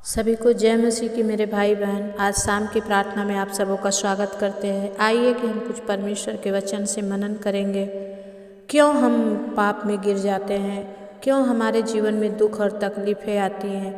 सभी को जय मसीह की मेरे भाई बहन। आज शाम की प्रार्थना में आप सबों का स्वागत करते हैं। आइए कि हम कुछ परमेश्वर के वचन से मनन करेंगे। क्यों हम पाप में गिर जाते हैं, क्यों हमारे जीवन में दुख और तकलीफ़ें आती हैं,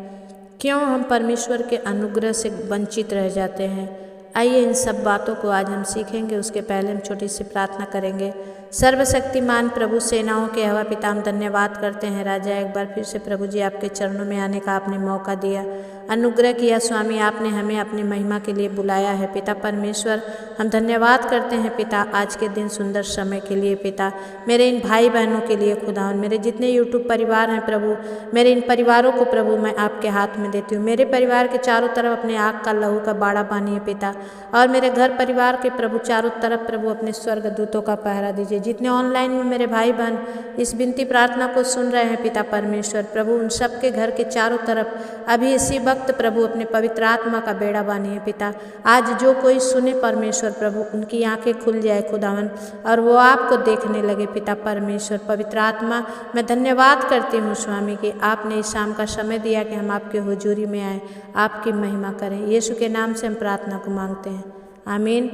क्यों हम परमेश्वर के अनुग्रह से वंचित रह जाते हैं। आइए इन सब बातों को आज हम सीखेंगे। उसके पहले हम छोटी सी प्रार्थना करेंगे। सर्वशक्तिमान प्रभु सेनाओं के यहोवा पिता, हम धन्यवाद करते हैं राजा, एक बार फिर से प्रभु जी आपके चरणों में आने का आपने मौका दिया, अनुग्रह किया स्वामी। आपने हमें अपनी महिमा के लिए बुलाया है पिता परमेश्वर। हम धन्यवाद करते हैं पिता आज के दिन सुंदर समय के लिए पिता, मेरे इन भाई बहनों के लिए खुदा, मेरे जितने यूट्यूब परिवार हैं प्रभु, मेरे इन परिवारों को प्रभु मैं आपके हाथ में देती हूँ। मेरे परिवार के चारों तरफ अपने आग का लहू का बाड़ा बांधिए पिता, और मेरे घर परिवार के प्रभु चारों तरफ प्रभु अपने स्वर्ग दूतों का पहरा दीजिए। जितने ऑनलाइन में मेरे भाई बहन इस विनती प्रार्थना को सुन रहे हैं पिता परमेश्वर, प्रभु उन सब के घर के चारों तरफ अभी इसी वक्त प्रभु अपने पवित्र आत्मा का बेड़ा बांधिए पिता। आज जो कोई सुने परमेश्वर प्रभु, उनकी आंखें खुल जाए खुदावन, और वो आपको देखने लगे पिता परमेश्वर। पवित्र आत्मा, मैं धन्यवाद करती हूँ स्वामी कि आपने इस शाम का समय दिया कि हम आपके हुजूरी में आए, आपकी महिमा करें। यीशु के नाम से हम प्रार्थना को मांगते हैं, आमीन।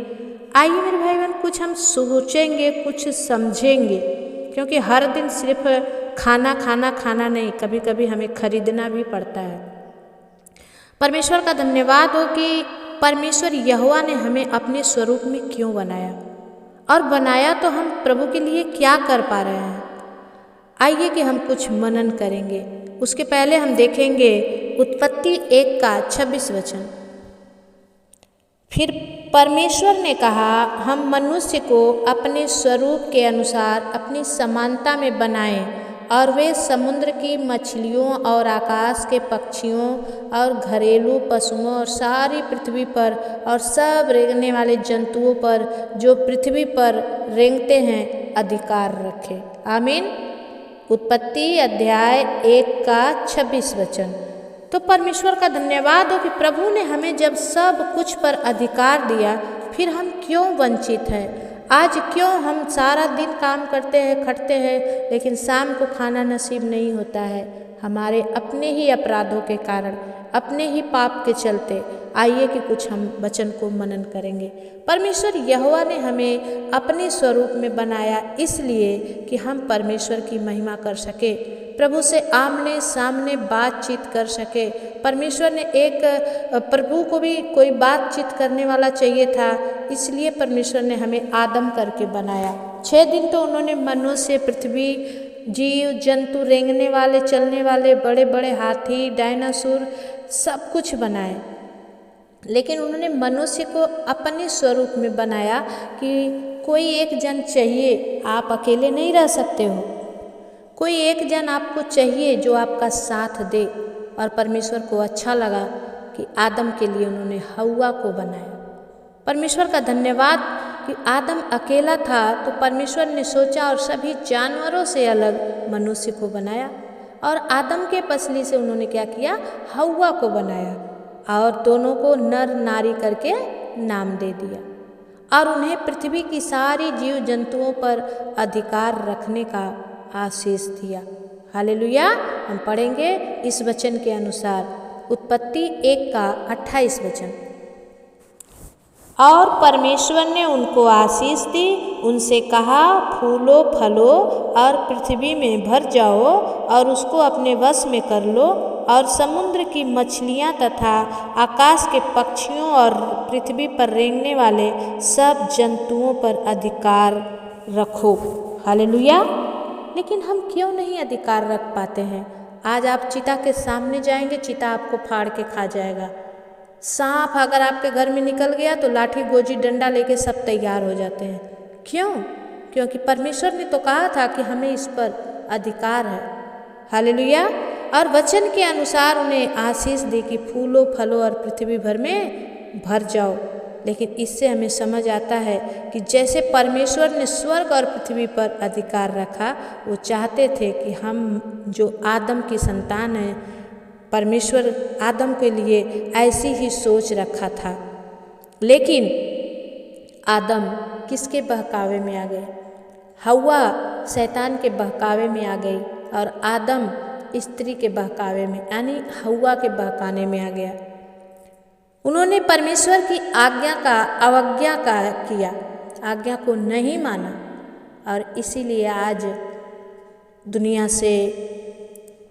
आइए मेरे भाई बहन, कुछ हम सोचेंगे, कुछ समझेंगे, क्योंकि हर दिन सिर्फ खाना नहीं, कभी कभी हमें खरीदना भी पड़ता है। परमेश्वर का धन्यवाद हो कि परमेश्वर यहोवा ने हमें अपने स्वरूप में क्यों बनाया, और बनाया तो हम प्रभु के लिए क्या कर पा रहे हैं। आइए कि हम कुछ मनन करेंगे। उसके पहले हम देखेंगे उत्पत्ति 1:26 वचन। फिर परमेश्वर ने कहा, हम मनुष्य को अपने स्वरूप के अनुसार अपनी समानता में बनाएं, और वे समुद्र की मछलियों और आकाश के पक्षियों और घरेलू पशुओं और सारी पृथ्वी पर और सब रेंगने वाले जंतुओं पर जो पृथ्वी पर रेंगते हैं अधिकार रखे। आमीन। उत्पत्ति अध्याय 1:26 वचन। तो परमेश्वर का धन्यवाद हो कि प्रभु ने हमें जब सब कुछ पर अधिकार दिया, फिर हम क्यों वंचित हैं। आज क्यों हम सारा दिन काम करते हैं, खटते हैं, लेकिन शाम को खाना नसीब नहीं होता है, हमारे अपने ही अपराधों के कारण, अपने ही पाप के चलते। आइए कि कुछ हम वचन को मनन करेंगे। परमेश्वर यहोवा ने हमें अपने स्वरूप में बनाया इसलिए कि हम परमेश्वर की महिमा कर सके, प्रभु से आमने सामने बातचीत कर सके। परमेश्वर ने एक प्रभु को भी कोई बातचीत करने वाला चाहिए था, इसलिए परमेश्वर ने हमें आदम करके बनाया। 6 दिन तो उन्होंने मनुष्य, पृथ्वी, जीव जंतु, रेंगने वाले, चलने वाले, बड़े बड़े हाथी, डायनासोर, सब कुछ बनाए, लेकिन उन्होंने मनुष्य को अपने स्वरूप में बनाया कि कोई एक जन चाहिए, आप अकेले नहीं रह सकते हो, कोई एक जन आपको चाहिए जो आपका साथ दे। और परमेश्वर को अच्छा लगा कि आदम के लिए उन्होंने हव्वा को बनाया। परमेश्वर का धन्यवाद कि आदम अकेला था, तो परमेश्वर ने सोचा और सभी जानवरों से अलग मनुष्य को बनाया, और आदम के पसली से उन्होंने क्या किया, हव्वा को बनाया, और दोनों को नर नारी करके नाम दे दिया, और उन्हें पृथ्वी की सारी जीव जंतुओं पर अधिकार रखने का आशीष दिया। हालेलुया। हम पढ़ेंगे इस वचन के अनुसार उत्पत्ति 1:28 वचन। और परमेश्वर ने उनको आशीष दी, उनसे कहा, फूलो फलो और पृथ्वी में भर जाओ और उसको अपने वश में कर लो, और समुद्र की मछलियाँ तथा आकाश के पक्षियों और पृथ्वी पर रेंगने वाले सब जंतुओं पर अधिकार रखो। हालेलुया। लेकिन हम क्यों नहीं अधिकार रख पाते हैं। आज आप चीता के सामने जाएंगे, चीता आपको फाड़ के खा जाएगा। सांप अगर आपके घर में निकल गया तो लाठी गोजी डंडा लेके सब तैयार हो जाते हैं। क्यों? क्योंकि परमेश्वर ने तो कहा था कि हमें इस पर अधिकार है। हालेलुया। और वचन के अनुसार उन्हें आशीष दी कि फूलो फलो और पृथ्वी भर में भर जाओ। लेकिन इससे हमें समझ आता है कि जैसे परमेश्वर ने स्वर्ग और पृथ्वी पर अधिकार रखा, वो चाहते थे कि हम जो आदम की संतान हैं, परमेश्वर आदम के लिए ऐसी ही सोच रखा था। लेकिन आदम किसके बहकावे में आ गए? हव्वा शैतान के बहकावे में आ गई, और आदम स्त्री के बहकावे में, यानी हव्वा के बहकाने में आ गया। उन्होंने परमेश्वर की आज्ञा का अवज्ञा किया, आज्ञा को नहीं माना, और इसीलिए आज दुनिया से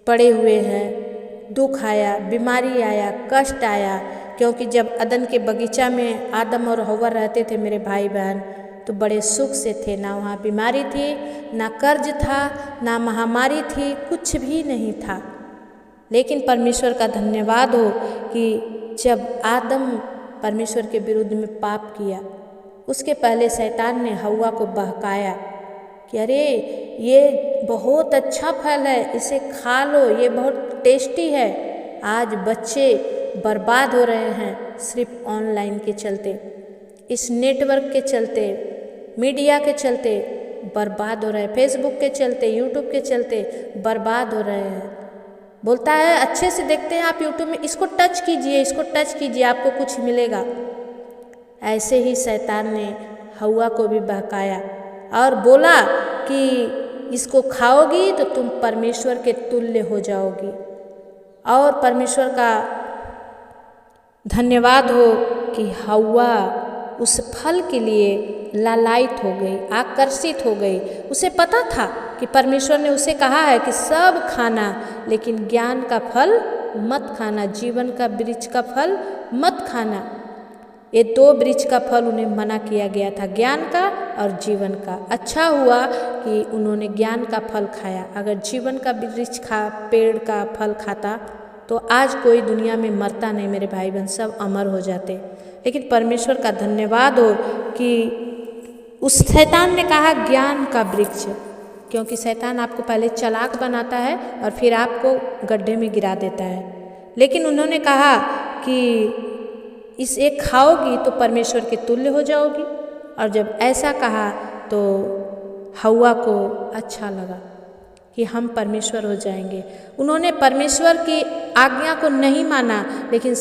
पड़े हुए हैं। दुख आया, बीमारी आया, कष्ट आया, क्योंकि जब अदन के बगीचा में आदम और हव्वा रहते थे मेरे भाई बहन, तो बड़े सुख से थे। ना वहाँ बीमारी थी, ना कर्ज था, ना महामारी थी, कुछ भी नहीं था। लेकिन परमेश्वर का धन्यवाद हो कि जब आदम परमेश्वर के विरुद्ध में पाप किया, उसके पहले शैतान ने हव्वा को बहकाया कि अरे ये बहुत अच्छा फल है, इसे खा लो, ये बहुत टेस्टी है। आज बच्चे बर्बाद हो रहे हैं सिर्फ ऑनलाइन के चलते, इस नेटवर्क के चलते, मीडिया के चलते बर्बाद हो रहे हैं, फेसबुक के चलते, यूट्यूब के चलते बर्बाद हो रहे हैं। बोलता है अच्छे से देखते हैं आप यूट्यूब में, इसको टच कीजिए, इसको टच कीजिए, आपको कुछ मिलेगा। ऐसे ही शैतान ने हव्वा को भी बहकाया और बोला कि इसको खाओगी तो तुम परमेश्वर के तुल्य हो जाओगी। और परमेश्वर का धन्यवाद हो कि हव्वा उस फल के लिए लालायित हो गई, आकर्षित हो गई। उसे पता था कि परमेश्वर ने उसे कहा है कि सब खाना, लेकिन ज्ञान का फल मत खाना, जीवन का वृक्ष का फल मत खाना। ये दो वृक्ष का फल उन्हें मना किया गया था, ज्ञान का और जीवन का। अच्छा हुआ कि उन्होंने ज्ञान का फल खाया। अगर जीवन का वृक्ष पेड़ का फल खाता तो आज कोई दुनिया में मरता नहीं मेरे भाई बहन, सब अमर हो जाते। लेकिन परमेश्वर का धन्यवाद हो कि उस शैतान ने कहा ज्ञान का वृक्ष, क्योंकि शैतान आपको पहले चालाक बनाता है और फिर आपको गड्ढे में गिरा देता है। लेकिन उन्होंने कहा कि इसे खाओगी तो परमेश्वर के तुल्य हो जाओगी। और जब ऐसा कहा तो हव्वा को अच्छा लगा कि हम परमेश्वर हो जाएंगे। उन्होंने परमेश्वर की आज्ञा को नहीं माना, लेकिन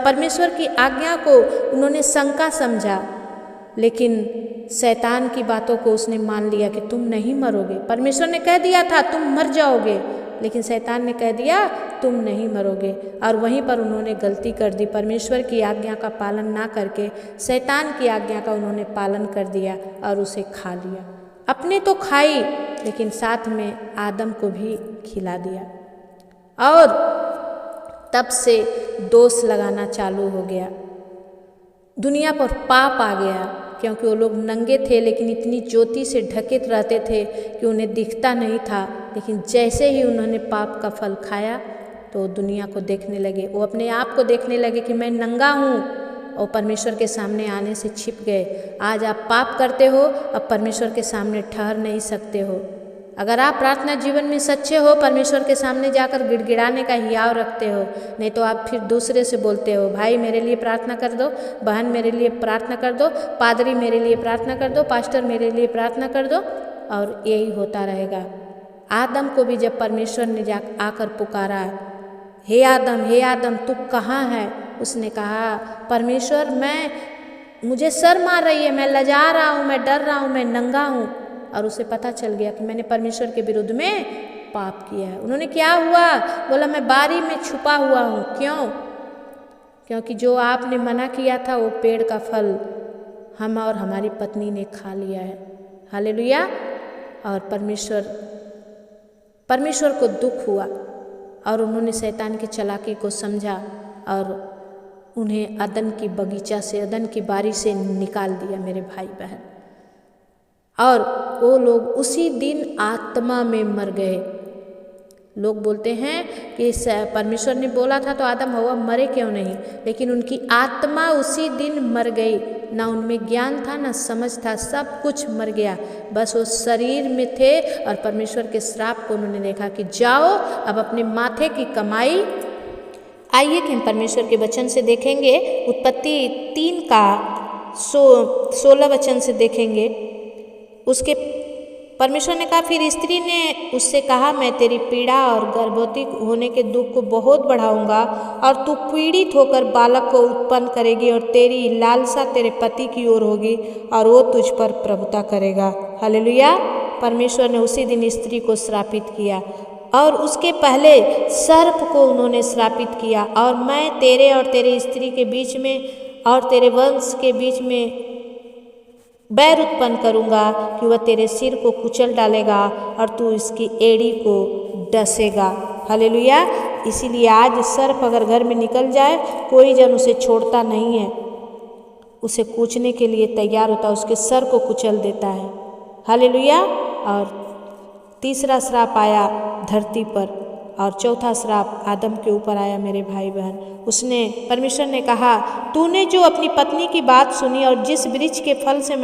परमेश्वर की आज्ञा को उन्होंने शंका समझा। लेकिन शैतान की बातों को उसने मान लिया कि तुम नहीं मरोगे। परमेश्वर ने कह दिया था तुम मर जाओगे, लेकिन शैतान ने कह दिया तुम नहीं मरोगे। और वहीं पर उन्होंने गलती कर दी, परमेश्वर की आज्ञा का पालन ना करके शैतान की आज्ञा का उन्होंने पालन कर दिया और उसे खा लिया। अपने तो खाई, लेकिन साथ में आदम को भी खिला दिया। और तब से दोष लगाना चालू हो गया, दुनिया पर पाप आ गया, क्योंकि वो लोग नंगे थे लेकिन इतनी ज्योति से ढके रहते थे कि उन्हें दिखता नहीं था। लेकिन जैसे ही उन्होंने पाप का फल खाया तो दुनिया को देखने लगे, वो अपने आप को देखने लगे कि मैं नंगा हूँ, और परमेश्वर के सामने आने से छिप गए। आज आप पाप करते हो, अब परमेश्वर के सामने ठहर नहीं सकते हो। अगर आप प्रार्थना जीवन में सच्चे हो, परमेश्वर के सामने जाकर गिड़गिड़ाने का हियाव रखते हो, नहीं तो आप फिर दूसरे से बोलते हो भाई मेरे लिए प्रार्थना कर दो, बहन मेरे लिए प्रार्थना कर दो, पादरी मेरे लिए प्रार्थना कर दो, पास्टर मेरे लिए प्रार्थना कर दो, और यही होता रहेगा। आदम को भी जब परमेश्वर ने आकर पुकारा, हे आदम तू कहाँ है? उसने कहा परमेश्वर मुझे सर मार रही है, मैं लजा रहा हूँ, मैं डर रहा हूँ, मैं नंगा हूँ। और उसे पता चल गया कि मैंने परमेश्वर के विरुद्ध में पाप किया है। उन्होंने क्या हुआ? बोला मैं बारी में छुपा हुआ हूँ। क्यों? क्योंकि जो आपने मना किया था वो पेड़ का फल हम और हमारी पत्नी ने खा लिया है। हालेलुया। और परमेश्वर को दुख हुआ और उन्होंने शैतान की चालाकी को समझा और उन्हें अदन की बगीचा से, अदन की बारी से निकाल दिया मेरे भाई बहन। और वो लोग उसी दिन आत्मा में मर गए। लोग बोलते हैं कि परमेश्वर ने बोला था तो आदम हव्वा मरे क्यों नहीं, लेकिन उनकी आत्मा उसी दिन मर गई। ना उनमें ज्ञान था, ना समझ था, सब कुछ मर गया। बस वो शरीर में थे और परमेश्वर के श्राप को उन्होंने देखा कि जाओ अब अपने माथे की कमाई। आइए कि हम परमेश्वर के वचन से देखेंगे, उत्पत्ति 3 का 16 वचन से देखेंगे। उसके परमेश्वर ने कहा, फिर स्त्री ने उससे कहा, मैं तेरी पीड़ा और गर्भवती होने के दुख को बहुत बढ़ाऊंगा और तू पीड़ित होकर बालक को उत्पन्न करेगी और तेरी लालसा तेरे पति की ओर होगी और वो तुझ पर प्रभुता करेगा। हालेलुया। परमेश्वर ने उसी दिन स्त्री को श्रापित किया और उसके पहले सर्प को उन्होंने श्रापित किया, और मैं तेरे और तेरे स्त्री के बीच में और तेरे वंश के बीच में बैर उत्पन्न करूँगा कि वह तेरे सिर को कुचल डालेगा और तू इसकी एड़ी को डसेगा। हालेलुया। इसीलिए आज सर्प अगर घर में निकल जाए, कोई जन उसे छोड़ता नहीं है, उसे कूचने के लिए तैयार होता है, उसके सर को कुचल देता है। हालेलुया। और तीसरा श्राप आया धरती पर, और चौथा श्राप आदम के ऊपर आया मेरे भाई बहन। उसने परमेश्वर ने कहा, तूने जो अपनी पत्नी की बात सुनी और जिस वृक्ष के फल से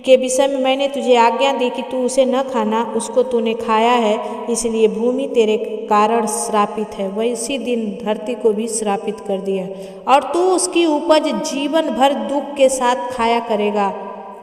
के विषय में मैंने तुझे आज्ञा दी कि तू उसे न खाना, उसको तूने खाया है, इसलिए भूमि तेरे कारण श्रापित है। वह इसी दिन धरती को भी श्रापित कर दिया, और तू उसकी उपज जीवन भर दुख के साथ खाया करेगा,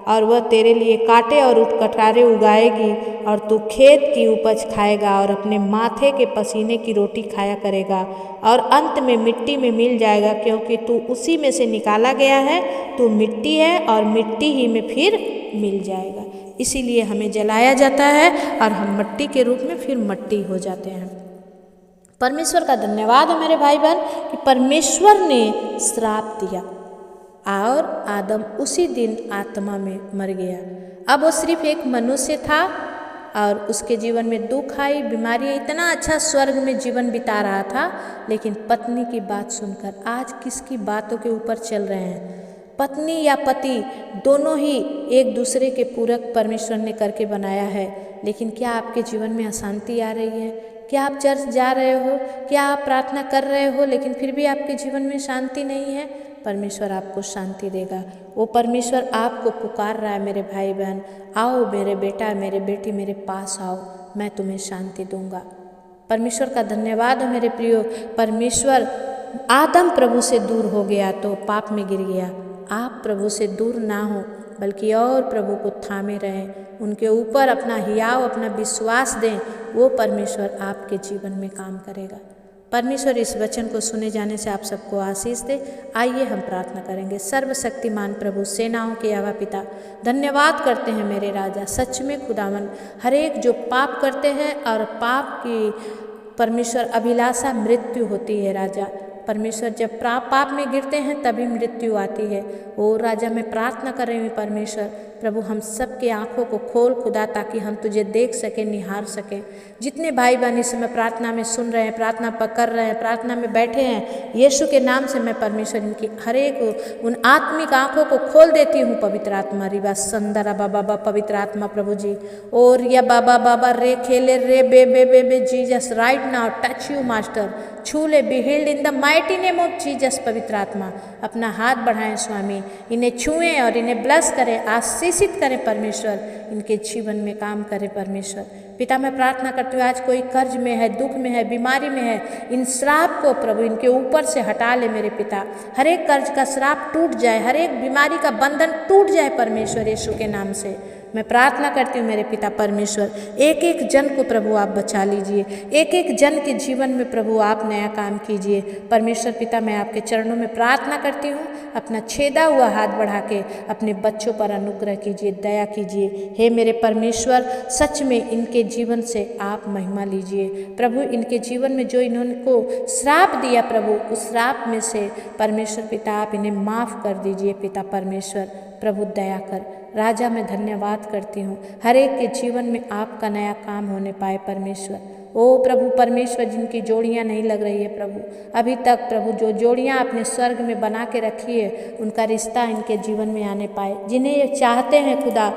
और वह तेरे लिए कांटे और उठकटारे उगाएगी, और तू खेत की उपज खाएगा और अपने माथे के पसीने की रोटी खाया करेगा, और अंत में मिट्टी में मिल जाएगा, क्योंकि तू उसी में से निकाला गया है, तू मिट्टी है और मिट्टी ही में फिर मिल जाएगा। इसीलिए हमें जलाया जाता है और हम मिट्टी के रूप में फिर मिट्टी हो जाते हैं। परमेश्वर का धन्यवाद है मेरे भाई बहन कि परमेश्वर ने श्राप दिया और आदम उसी दिन आत्मा में मर गया। अब वो सिर्फ एक मनुष्य था और उसके जीवन में दुख आई, बीमारी, इतना अच्छा स्वर्ग में जीवन बिता रहा था, लेकिन पत्नी की बात सुनकर आज किसकी बातों के ऊपर चल रहे हैं? पत्नी या पति दोनों ही एक दूसरे के पूरक परमेश्वर ने करके बनाया है, लेकिन क्या आपके जीवन में अशांति आ रही है? क्या आप चर्च जा रहे हो? क्या आप प्रार्थना कर रहे हो, लेकिन फिर भी आपके जीवन में शांति नहीं है? परमेश्वर आपको शांति देगा। वो परमेश्वर आपको पुकार रहा है मेरे भाई बहन, आओ मेरे बेटा, मेरे बेटी, मेरे पास आओ, मैं तुम्हें शांति दूंगा। परमेश्वर का धन्यवाद है मेरे प्रियो। परमेश्वर आदम प्रभु से दूर हो गया तो पाप में गिर गया। आप प्रभु से दूर ना हो, बल्कि और प्रभु को थामे रहें, उनके ऊपर अपना हियाव, अपना विश्वास दें, वो परमेश्वर आपके जीवन में काम करेगा। परमेश्वर इस वचन को सुने जाने से आप सबको आशीष दे। आइए हम प्रार्थना करेंगे। सर्वशक्तिमान प्रभु, सेनाओं के यहोवा पिता, धन्यवाद करते हैं मेरे राजा। सच में खुदावन, हर एक जो पाप करते हैं और पाप की परमेश्वर अभिलाषा मृत्यु होती है राजा। परमेश्वर जब पाप में गिरते हैं तभी मृत्यु आती है। ओ राजा, मैं प्रार्थना कर रही हूँ परमेश्वर प्रभु, हम सब के आँखों को खोल खुदा, ताकि हम तुझे देख सकें, निहार सकें। जितने भाई बहन इस समय प्रार्थना में सुन रहे हैं, प्रार्थना कर रहे हैं, प्रार्थना में बैठे हैं, यीशु के नाम से मैं परमेश्वर इनकी हर एक उन आत्मिक आँखों को खोल देती हूँ। पवित्र आत्मा रिवा संदरा बाबा, पवित्र आत्मा प्रभु जी, और या बाबा रे खेले रे बे Jesus, right now touch you master, छू ले, be healed in the mighty name of Jesus. पवित्र आत्मा अपना हाथ बढ़ाएं स्वामी, इन्हें छुएं और इन्हें ब्लेस करें, आशीषित करें परमेश्वर, इनके जीवन में काम करें परमेश्वर। पिता, मैं प्रार्थना करती हूँ, आज कोई कर्ज में है, दुख में है, बीमारी में है, इन श्राप को प्रभु इनके ऊपर से हटा ले मेरे पिता। हर एक कर्ज का श्राप टूट जाए, हर एक बीमारी का बंधन टूट जाए परमेश्वर, यीशु के नाम से मैं प्रार्थना करती हूँ मेरे पिता परमेश्वर। एक एक जन को प्रभु आप बचा लीजिए, एक एक जन के जीवन में प्रभु आप नया काम कीजिए परमेश्वर। पिता, मैं आपके चरणों में प्रार्थना करती हूँ, अपना छेदा हुआ हाथ बढ़ा के अपने बच्चों पर अनुग्रह कीजिए, दया कीजिए। हे मेरे परमेश्वर, सच में इनके जीवन से आप महिमा लीजिए प्रभु। इनके जीवन में जो इन्होंने को श्राप दिया प्रभु, उस श्राप में से परमेश्वर पिता आप इन्हें माफ़ कर दीजिए पिता परमेश्वर। प्रभु दया कर राजा, मैं धन्यवाद करती हूँ, हर एक के जीवन में आपका नया काम होने पाए परमेश्वर। ओ प्रभु परमेश्वर, जिनकी जोड़ियाँ नहीं लग रही है प्रभु अभी तक, प्रभु जो जोड़ियाँ आपने स्वर्ग में बना के रखी है, उनका रिश्ता इनके जीवन में आने पाए। जिन्हें ये चाहते हैं खुदा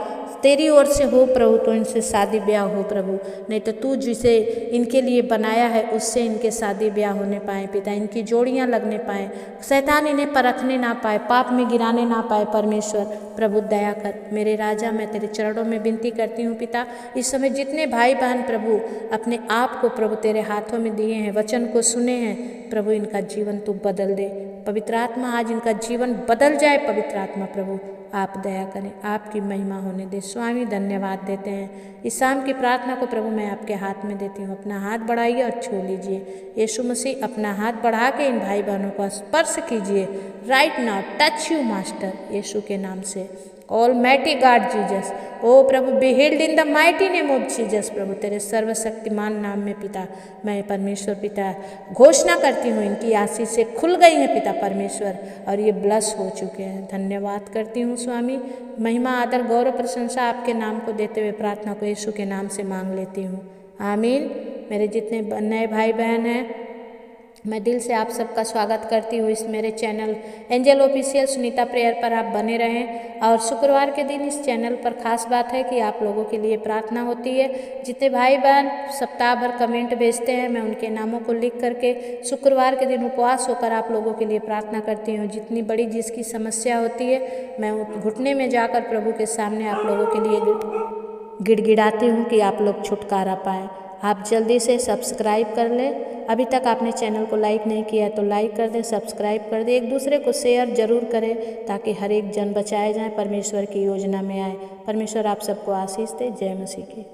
तेरी ओर से हो प्रभु, तो इनसे शादी ब्याह हो प्रभु, नहीं तो तू जिसे इनके लिए बनाया है उससे इनके शादी ब्याह होने पाए पिता, इनकी जोड़ियाँ लगने पाए, शैतान इन्हें परखने ना पाए, पाप में गिराने ना पाए परमेश्वर। प्रभु दया कर मेरे राजा, मैं तेरे चरणों में विनती करती हूँ पिता। इस समय जितने भाई बहन प्रभु अपने आप को प्रभु तेरे हाथों में दिए हैं, वचन को सुने हैं प्रभु, इनका जीवन तू बदल दे पवित्र आत्मा, आज इनका जीवन बदल जाए पवित्र आत्मा। प्रभु आप दया करें, आपकी महिमा होने दे स्वामी। धन्यवाद देते हैं इस शाम की प्रार्थना को प्रभु मैं आपके हाथ में देती हूँ। अपना हाथ बढ़ाइए और छू लीजिए यीशु मसीह, अपना हाथ बढ़ा के इन भाई बहनों को स्पर्श कीजिए। Right now touch you master, यीशु के नाम से ऑलमाइटी गॉड जीसस, ओ प्रभु be healed in the mighty name of Jesus. प्रभु तेरे सर्वशक्तिमान नाम में पिता, मैं परमेश्वर पिता घोषणा करती हूँ, इनकी आशीष से खुल गई है पिता परमेश्वर, और ये ब्लस हो चुके हैं। धन्यवाद करती हूँ स्वामी। महिमा आदर गौरव प्रशंसा आपके नाम को देते हुए प्रार्थना को यीशु के नाम से मांग लेती हूँ, आमीन। मेरे जितने नए भाई बहन हैं, मैं दिल से आप सबका स्वागत करती हूँ इस मेरे channel angel official Sunita prayer पर आप बने रहें। और शुक्रवार के दिन इस चैनल पर खास बात है कि आप लोगों के लिए प्रार्थना होती है। जितने भाई बहन सप्ताह भर कमेंट भेजते हैं, मैं उनके नामों को लिख करके शुक्रवार के दिन उपवास होकर आप लोगों के लिए प्रार्थना करती हूँ। जितनी बड़ी जिसकी समस्या होती है, मैं घुटने में जाकर प्रभु के सामने आप लोगों के लिए गिड़गिड़ाती हूँ कि आप लोग छुटकारा पाएँ। आप जल्दी से सब्सक्राइब कर लें। अभी तक आपने चैनल को लाइक नहीं किया है तो लाइक कर दें, सब्सक्राइब कर दें, एक दूसरे को शेयर जरूर करें ताकि हर एक जन बचाए जाए, परमेश्वर की योजना में आए। परमेश्वर आप सबको आशीष दे। जय मसीह की।